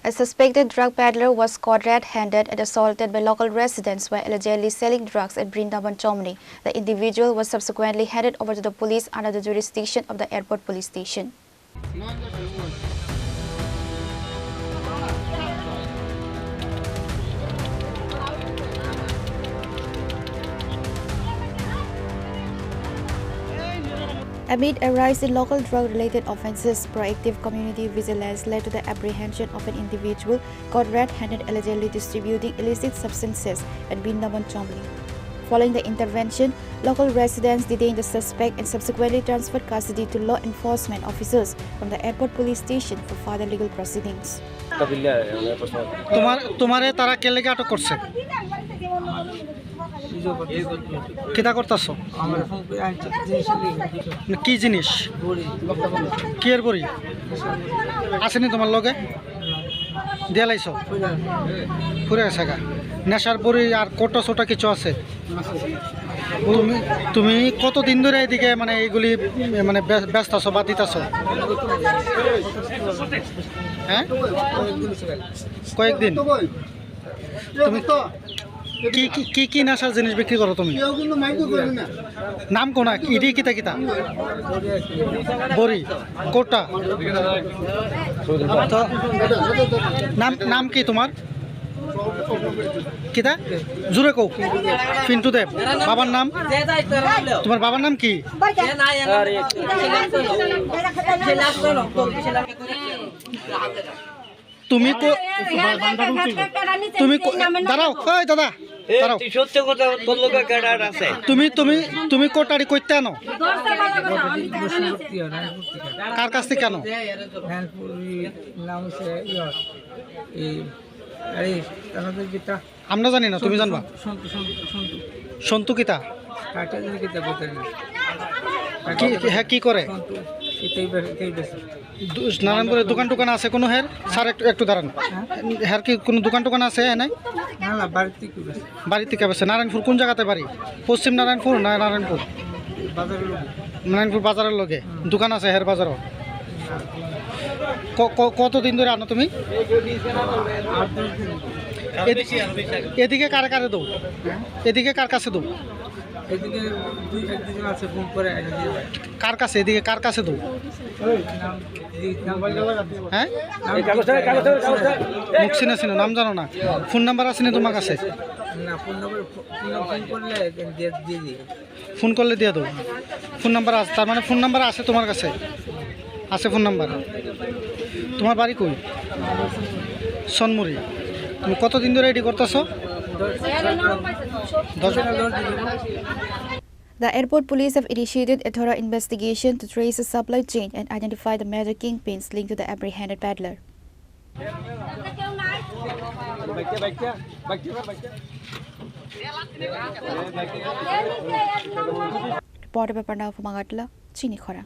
A suspected drug peddler was caught red-handed and assaulted by local residents while allegedly selling drugs at Brindaban, Chomni. The individual was subsequently handed over to the police under the jurisdiction of the airport police station. Amid a rise in local drug-related offences, proactive community vigilance led to the apprehension of an individual caught red-handed allegedly distributing illicit substances at Brindaban, Chomli. Following the intervention, local residents detained the suspect and subsequently transferred custody to law enforcement officers from the airport police station for further legal proceedings. তোমারে তারা কে লেগে আটক করছে? কিটা করতেছো? কি জিনিস? কি এর বড়ি আসেনি তোমার লগে? দিয়ে লাইছো ফুরে গেছে গা নেশার বড়ি আর কোটা ছোটা কিছু আছে? তুমি কতদিন ধরে এদিকে মানে এইগুলি মানে ব্যস্ত আছো বা দিতেছো? হ্যাঁ, কয়েকদিন। তুমি কি কি কি নেশার জিনিস বিক্রি করো তুমি? নাম কোনা ইডি কিতা কিতা বড়ি কোটা তো নাম কি তোমার? কিতা জুড়ে কও। পিন্টু দেব। বাবার নাম? তোমার বাবার নাম কি? তুমি তুমি দাঁড়াও, ওই দাদা দাঁড়াও। তুমি তুমি তুমি কোটারি কইতে আনো? কার কাছ থেকে কেন? আমরা জানি না, তুমি জানবা। সন্তু কিতা হ্যাঁ কি করে? নারায়ণপুরের দোকান টোকান আছে কোনো? হ্যাঁ স্যার একটু দাঁড়ান। হ্যাঁ কি কোনো দোকান টোকান আছে? হ্যাঁ বাড়ি থেকে বেছে। নারায়ণপুর কোন জায়গাতে বাড়ি? পশ্চিম নারায়ণপুর না নারায়ণপুর? নারায়ণপুর বাজারের লগে দোকান আছে হের বাজারও। কতদিন ধরে আনো তুমি? এদিকে কারে কারে দৌ? এদিকে কার কাছে দৌ? কার কাছে? এদিকে কার কাছে দৌ? হ্যাঁ মুখ চিনে চিনো, নাম জানো না? ফোন নাম্বার আছে না তোমার কাছে? ফোন করলে দিয়ে দেবো। ফোন নাম্বার আছে, তার মানে ফোন নাম্বার আছে তোমার কাছে? আছে ফোন নাম্বার। তোমার বাড়ি কই? সনমুড়ি। তুমি কতদিন ধরে এটি করতেছো? The airport police have initiated a thorough investigation to trace the supply chain and identify the major kingpins linked to the apprehended peddler. Reporter Papandaw Pumagatla, Chini Khora.